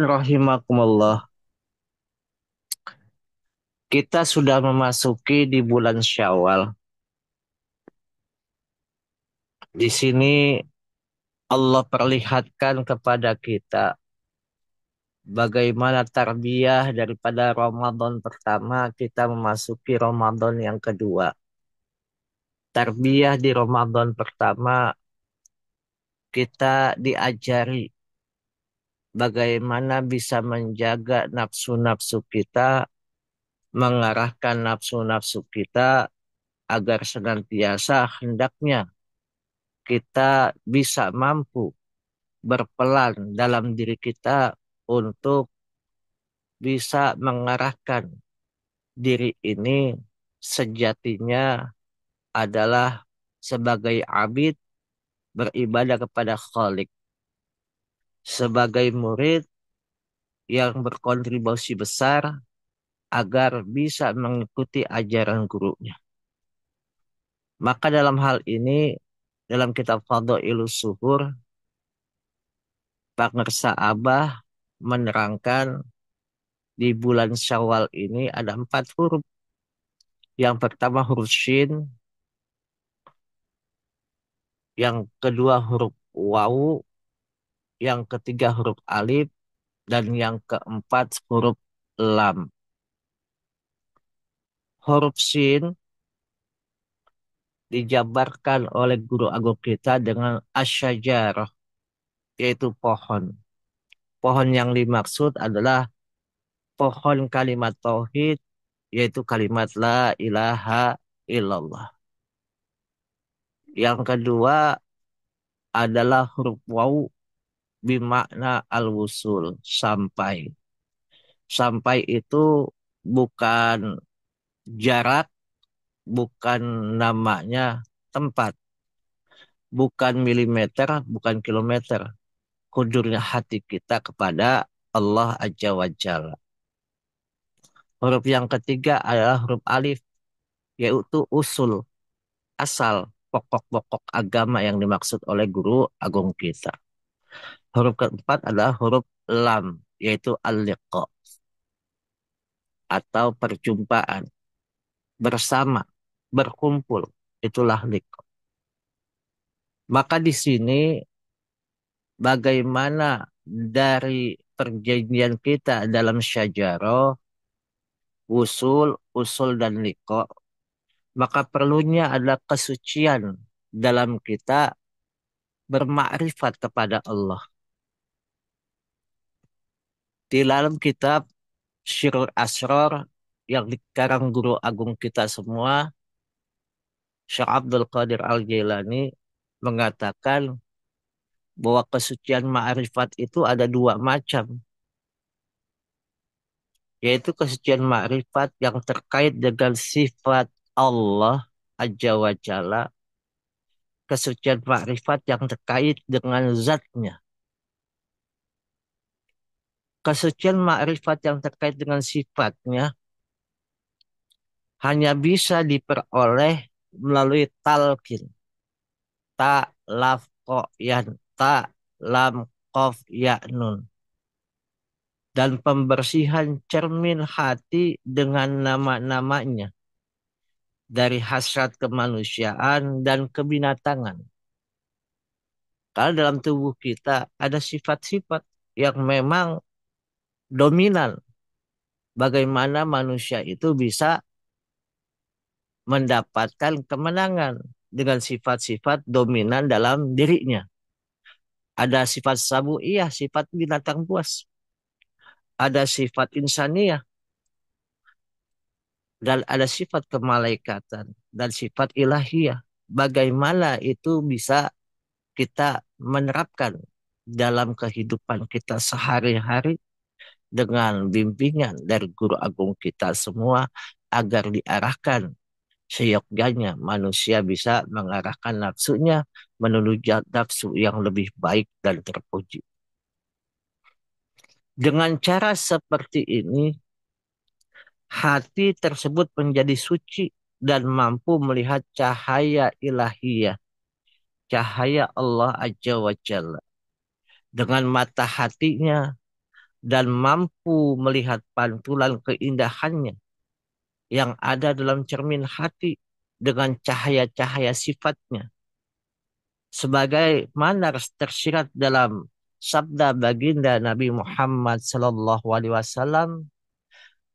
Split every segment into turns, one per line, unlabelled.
Rahimakumullah. Kita sudah memasuki di bulan Syawal. Di sini Allah perlihatkan kepada kita bagaimana tarbiyah daripada Ramadan pertama kita memasuki Ramadan yang kedua. Tarbiyah di Ramadan pertama kita diajari bagaimana bisa menjaga nafsu-nafsu kita, mengarahkan nafsu-nafsu kita agar senantiasa hendaknya kita bisa mampu berpelan dalam diri kita untuk bisa mengarahkan diri ini sejatinya adalah sebagai abid beribadah kepada Khalik, sebagai murid yang berkontribusi besar agar bisa mengikuti ajaran gurunya. Maka dalam hal ini, dalam kitab Fadhailus Suhur, Pak Ngersa Abah menerangkan di bulan Syawal ini ada 4 huruf. Yang pertama huruf Shin, yang kedua huruf Wawu, yang ketiga huruf Alif, dan yang keempat huruf Lam. Huruf Shin dijabarkan oleh guru agung kita dengan asyajarah, yaitu pohon. Pohon yang dimaksud adalah pohon kalimat tauhid, yaitu kalimat la ilaha illallah. Yang kedua adalah huruf wawu bimakna al-wusul, sampai. Sampai itu bukan jarak, bukan namanya tempat, bukan milimeter, bukan kilometer. Kudurnya hati kita kepada Allah Azza wa Jalla. Huruf yang ketiga adalah huruf alif, yaitu usul, asal, pokok-pokok agama yang dimaksud oleh guru agung kita. Huruf keempat adalah huruf lam, yaitu al-liqa, atau perjumpaan, bersama, berkumpul. Itulah liqa. Maka di sini bagaimana dari perjanjian kita dalam syajarah, usul, usul dan liqa, maka perlunya ada kesucian dalam kita bermakrifat kepada Allah. Di dalam kitab Syirul Asrar yang dikarang guru agung kita semua, Syekh Abdul Qadir Al-Jailani, mengatakan bahwa kesucian ma'rifat itu ada 2 macam, yaitu kesucian ma'rifat yang terkait dengan sifat Allah Azza wa Jalla, kesucian ma'rifat yang terkait dengan zatnya. Kesucian ma'rifat yang terkait dengan sifatnya hanya bisa diperoleh melalui talqin. Ta, laf, ko, yan. Ta, lam, kof, ya, nun. Dan pembersihan cermin hati dengan nama-namanya dari hasrat kemanusiaan dan kebinatangan. Kalau dalam tubuh kita ada sifat-sifat yang memang dominan. Bagaimana manusia itu bisa mendapatkan kemenangan dengan sifat-sifat dominan dalam dirinya. Ada sifat sabuiyah, sifat binatang buas. Ada sifat insaniyah, dan ada sifat kemalaikatan, dan sifat ilahiyah. Bagaimana itu bisa kita menerapkan dalam kehidupan kita sehari-hari dengan bimbingan dari guru agung kita semua agar diarahkan seyogyanya manusia bisa mengarahkan nafsunya menuju nafsu yang lebih baik dan terpuji. Dengan cara seperti ini, hati tersebut menjadi suci dan mampu melihat cahaya ilahiyah, cahaya Allah Azza wa Jalla. Dengan mata hatinya, dan mampu melihat pantulan keindahannya yang ada dalam cermin hati dengan cahaya-cahaya sifatnya. Sebagaimana tersirat dalam sabda baginda Nabi Muhammad SAW,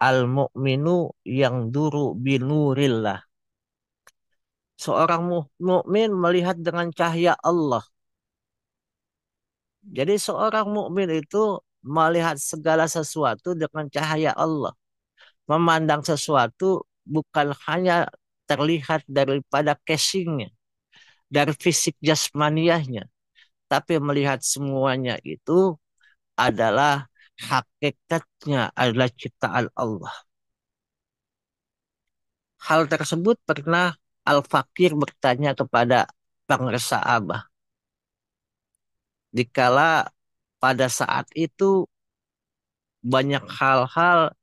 al-mu'minu yang duru binurillah. Seorang mukmin melihat dengan cahaya Allah. Jadi seorang mukmin itu melihat segala sesuatu dengan cahaya Allah. Memandang sesuatu bukan hanya terlihat daripada casingnya, dari fisik jasmaniahnya, tapi melihat semuanya itu adalah hakikatnya adalah ciptaan Allah. Hal tersebut pernah Al-Fakir bertanya kepada Pangresa Abah. Dikala pada saat itu banyak hal-hal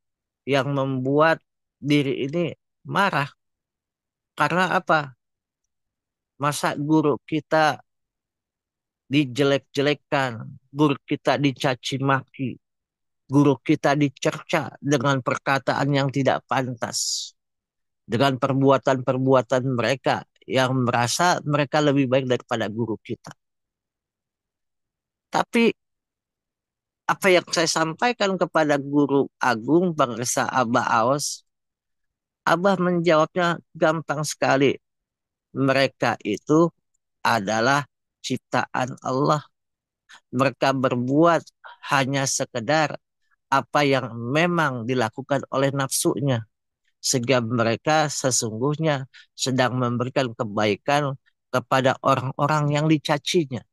yang membuat diri ini marah. Karena apa? Masa guru kita dijelek-jelekan, guru kita dicaci maki, guru kita dicerca dengan perkataan yang tidak pantas, dengan perbuatan-perbuatan mereka yang merasa mereka lebih baik daripada guru kita. Tapi apa yang saya sampaikan kepada guru agung Bangsa Abah Aos, Abah menjawabnya gampang sekali. Mereka itu adalah ciptaan Allah. Mereka berbuat hanya sekedar apa yang memang dilakukan oleh nafsunya. Sehingga mereka sesungguhnya sedang memberikan kebaikan kepada orang-orang yang dicacinya.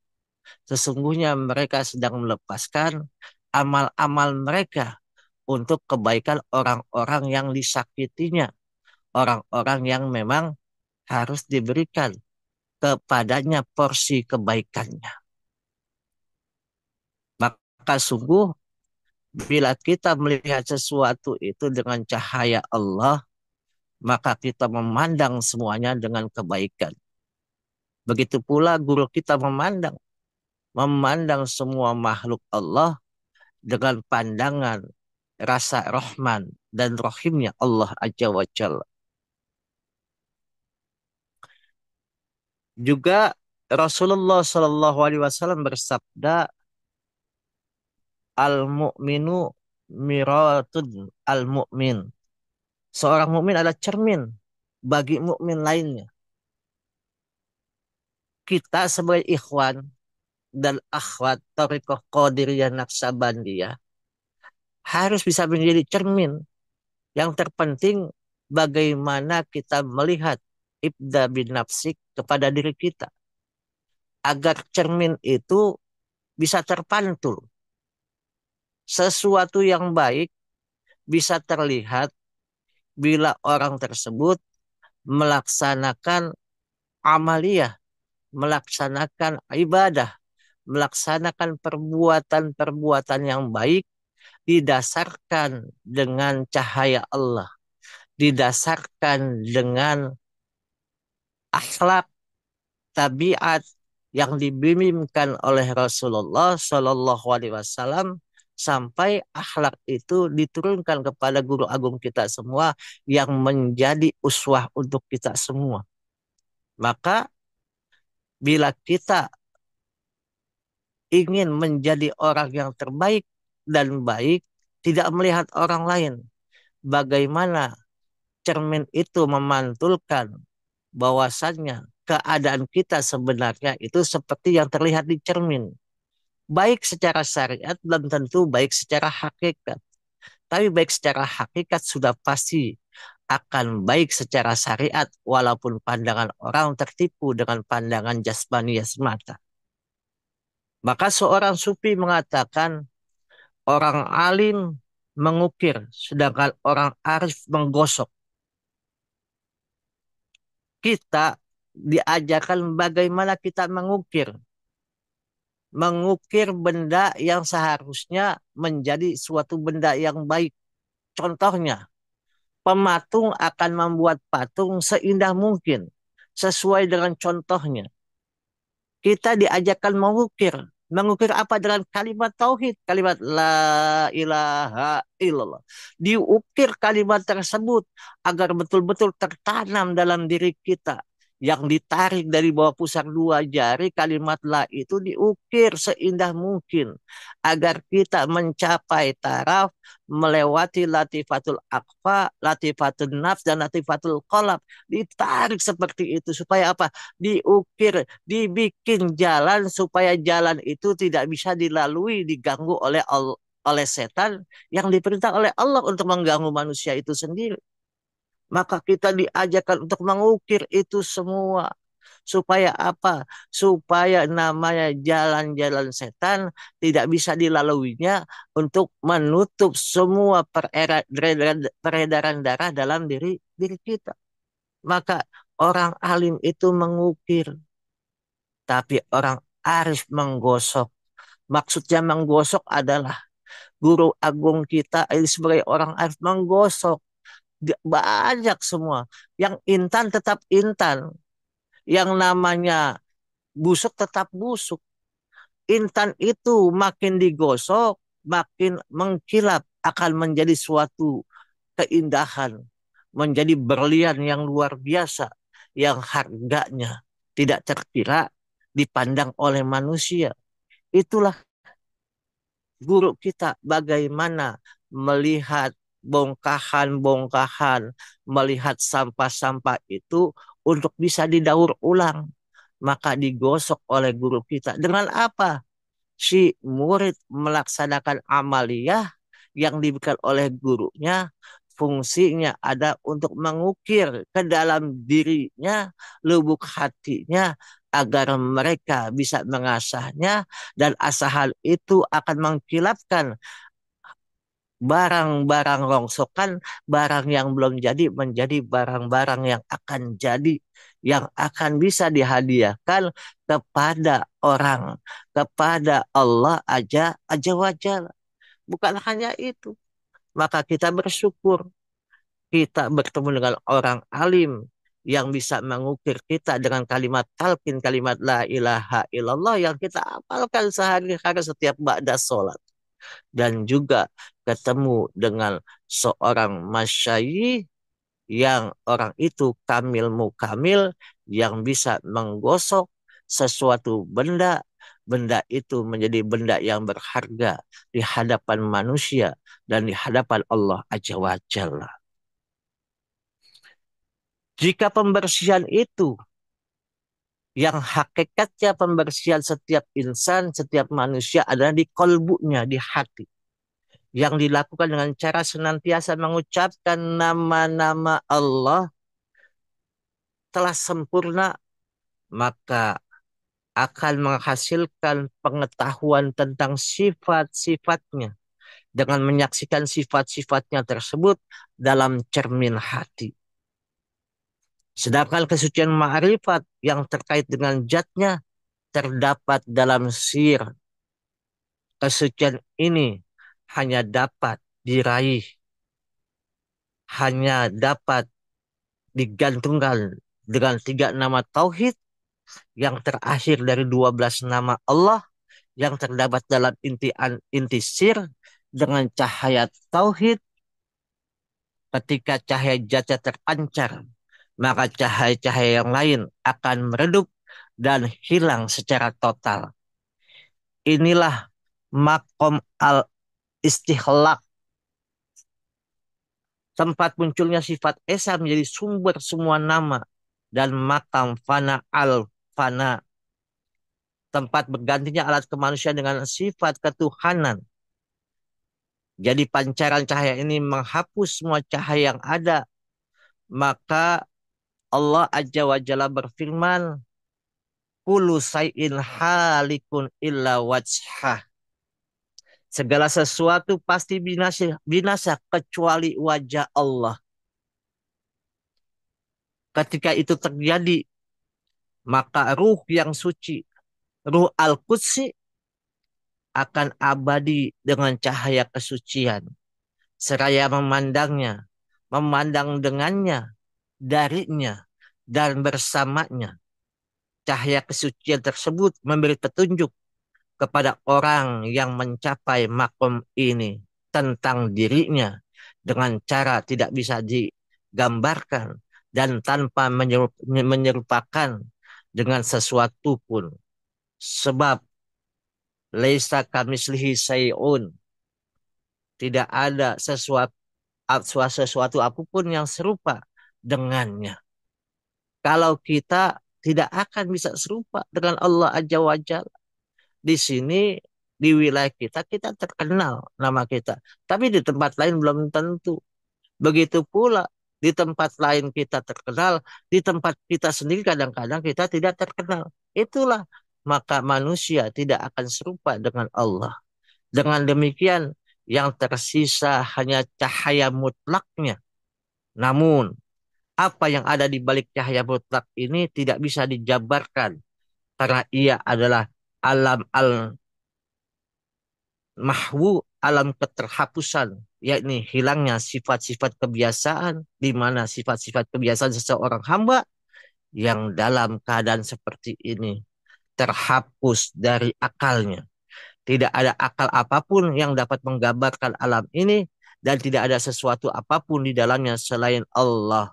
Sesungguhnya mereka sedang melepaskan amal-amal mereka untuk kebaikan orang-orang yang disakitinya. Orang-orang yang memang harus diberikan kepadanya porsi kebaikannya. Maka sungguh bila kita melihat sesuatu itu dengan cahaya Allah, maka kita memandang semuanya dengan kebaikan. Begitu pula guru kita memandang semua makhluk Allah dengan pandangan rasa Rahman dan Rahimnya Allah Azza wa Jalla. Juga Rasulullah Shallallahu Alaihi Wasallam bersabda, al-mu'minu miratun al-mu'min. Seorang mukmin adalah cermin bagi mukmin lainnya. Kita sebagai ikhwan dan akhwat Thariqah Qadiriyah Naksabandiyah harus bisa menjadi cermin. Yang terpenting bagaimana kita melihat ibda bin nafsik kepada diri kita. Agar cermin itu bisa terpantul. Sesuatu yang baik bisa terlihat bila orang tersebut melaksanakan amaliyah, melaksanakan ibadah, melaksanakan perbuatan-perbuatan yang baik didasarkan dengan cahaya Allah, didasarkan dengan akhlak, tabiat yang dibimbingkan oleh Rasulullah Shallallahu Alaihi Wasallam sampai akhlak itu diturunkan kepada guru agung kita semua yang menjadi uswah untuk kita semua. Maka bila kita ingin menjadi orang yang terbaik dan baik, tidak melihat orang lain, bagaimana cermin itu memantulkan bahwasannya keadaan kita sebenarnya itu seperti yang terlihat di cermin. Baik secara syariat dan tentu baik secara hakikat. Tapi baik secara hakikat sudah pasti akan baik secara syariat walaupun pandangan orang tertipu dengan pandangan jasmania semata. Maka seorang sufi mengatakan orang alim mengukir sedangkan orang arif menggosok. Kita diajarkan bagaimana kita mengukir. Mengukir benda yang seharusnya menjadi suatu benda yang baik. Contohnya, pematung akan membuat patung seindah mungkin sesuai dengan contohnya. Kita diajarkan mengukir. Mengukir apa? Dengan kalimat tauhid, kalimat la ilaha illallah. Diukir kalimat tersebut agar betul-betul tertanam dalam diri kita. Yang ditarik dari bawah pusar dua jari, kalimat la itu diukir seindah mungkin agar kita mencapai taraf melewati latifatul akfa, latifatul nafs, dan latifatul qalb. Ditarik seperti itu supaya apa? Diukir, dibikin jalan supaya jalan itu tidak bisa dilalui, diganggu oleh setan yang diperintah oleh Allah untuk mengganggu manusia itu sendiri. Maka kita diajarkan untuk mengukir itu semua. Supaya apa? Supaya namanya jalan-jalan setan tidak bisa dilaluinya untuk menutup semua peredaran darah dalam diri kita. Maka orang alim itu mengukir, tapi orang arif menggosok. Maksudnya menggosok adalah guru agung kita ini sebagai orang arif menggosok banyak semua. Yang intan tetap intan, yang namanya busuk tetap busuk. Intan itu makin digosok, makin mengkilap, akan menjadi suatu keindahan, menjadi berlian yang luar biasa, yang harganya tidak terkira dipandang oleh manusia. Itulah guru kita bagaimana melihat bongkahan-bongkahan, melihat sampah-sampah itu untuk bisa didaur ulang. Maka digosok oleh guru kita. Dengan apa? Si murid melaksanakan amaliyah yang diberikan oleh gurunya, fungsinya ada untuk mengukir ke dalam dirinya, lubuk hatinya, agar mereka bisa mengasahnya, dan asahan itu akan mengkilapkan barang-barang rongsokan, barang yang belum jadi menjadi barang-barang yang akan jadi, yang akan bisa dihadiahkan kepada orang, kepada Allah aja wajal. Bukan hanya itu. Maka kita bersyukur kita bertemu dengan orang alim yang bisa mengukir kita dengan kalimat talqin, kalimat la ilaha illallah yang kita apalkan sehari-hari setiap ba'da sholat. Dan juga ketemu dengan seorang masyayikh yang orang itu kamil mukamil yang bisa menggosok sesuatu benda, benda itu menjadi benda yang berharga di hadapan manusia dan di hadapan Allah Azza wa Jalla. Jika pembersihan itu yang hakikatnya pembersihan setiap insan, setiap manusia adalah di kolbunya, di hati. Yang dilakukan dengan cara senantiasa mengucapkan nama-nama Allah telah sempurna, maka akan menghasilkan pengetahuan tentang sifat-sifatnya dengan menyaksikan sifat-sifatnya tersebut dalam cermin hati. Sedangkan kesucian ma'rifat yang terkait dengan zatnya terdapat dalam sir. Kesucian ini hanya dapat diraih, hanya dapat digantungkan dengan tiga nama tauhid yang terakhir dari 12 nama Allah yang terdapat dalam inti sir dengan cahaya tauhid. Ketika cahaya jatah terpancar, maka cahaya-cahaya yang lain akan meredup dan hilang secara total. Inilah makom al-istihlak, tempat munculnya sifat esa menjadi sumber semua nama, dan makam fana al-fana, tempat bergantinya alat kemanusiaan dengan sifat ketuhanan. Jadi pancaran cahaya ini menghapus semua cahaya yang ada. Maka Allah Azza wa Jalla berfirman, kullu say'in halikun illa wajhah. Segala sesuatu pasti binasa, binasa kecuali wajah Allah. Ketika itu terjadi, maka ruh yang suci, ruh al-qudsi akan abadi dengan cahaya kesucian. Seraya memandangnya, memandang dengannya, darinya, dan bersamanya. Cahaya kesucian tersebut memberi petunjuk kepada orang yang mencapai makom ini tentang dirinya dengan cara tidak bisa digambarkan dan tanpa menyerupakan dengan sesuatu pun. Sebab laisa kamislihi sayun, tidak ada sesuatu apapun yang serupa dengannya. Kalau kita tidak akan bisa serupa dengan Allah Azza wa Jalla. Di sini di wilayah kita kita terkenal nama kita, tapi di tempat lain belum tentu. Begitu pula di tempat lain kita terkenal, di tempat kita sendiri kadang-kadang kita tidak terkenal. Itulah maka manusia tidak akan serupa dengan Allah. Dengan demikian yang tersisa hanya cahaya mutlaknya. Namun apa yang ada di balik cahaya mutlak ini tidak bisa dijabarkan karena ia adalah alam mahwu, alam keterhapusan, yakni hilangnya sifat-sifat kebiasaan, di mana sifat-sifat kebiasaan seseorang hamba yang dalam keadaan seperti ini terhapus dari akalnya. Tidak ada akal apapun yang dapat menggambarkan alam ini dan tidak ada sesuatu apapun di dalamnya selain Allah.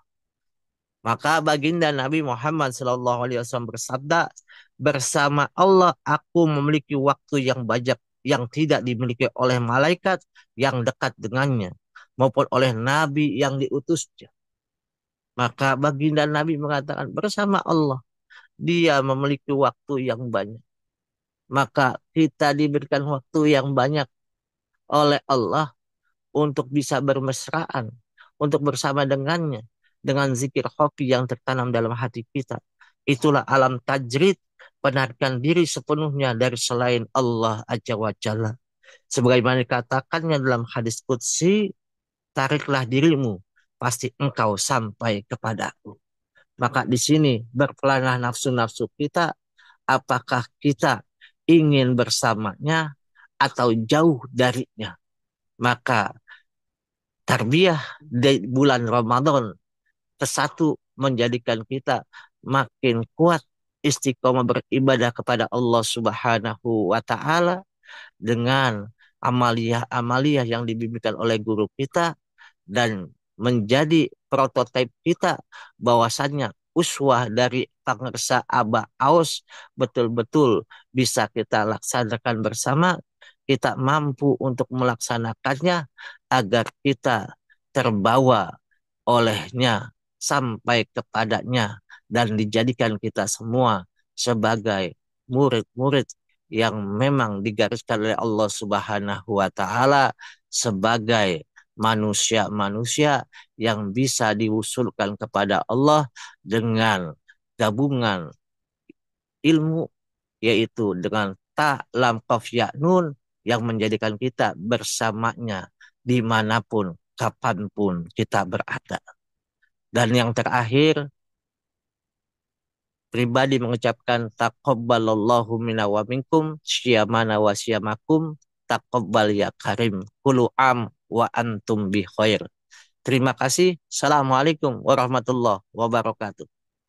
Maka baginda Nabi Muhammad SAW bersabda, bersama Allah aku memiliki waktu yang banyak yang tidak dimiliki oleh malaikat yang dekat dengannya maupun oleh Nabi yang diutusnya. Maka baginda Nabi mengatakan bersama Allah dia memiliki waktu yang banyak. Maka kita diberikan waktu yang banyak oleh Allah untuk bisa bermesraan, untuk bersama dengannya, dengan zikir hobi yang tertanam dalam hati kita. Itulah alam tajrid, benarkan diri sepenuhnya dari selain Allah Azza wa Jalla. Sebagaimana dikatakannya dalam hadis Qudsi, tariklah dirimu, pasti engkau sampai kepadaku. Maka di sini berpelanlah nafsu-nafsu kita, apakah kita ingin bersamanya atau jauh darinya. Maka tarbiyah di bulan Ramadan kesatu menjadikan kita makin kuat istiqomah beribadah kepada Allah Subhanahu wa taala dengan amalia-amalia yang dibimbingkan oleh guru kita dan menjadi prototipe kita bahwasannya uswah dari pangersa Aba Aus betul-betul bisa kita laksanakan bersama, kita mampu untuk melaksanakannya agar kita terbawa olehnya sampai kepadanya dan dijadikan kita semua sebagai murid-murid yang memang digariskan oleh Allah Subhanahu wa taala sebagai manusia-manusia yang bisa diusulkan kepada Allah dengan gabungan ilmu, yaitu dengan ta lam qaf ya nun yang menjadikan kita bersamanya dimanapun kapanpun kita berada. Dan yang terakhir, pribadi mengucapkan taqabbalallahu minna wa minkum syiyamana wa syiyamakum taqabbal ya karim kulu am wa antum bi khair. Terima kasih. Assalamualaikum warahmatullahi wabarakatuh.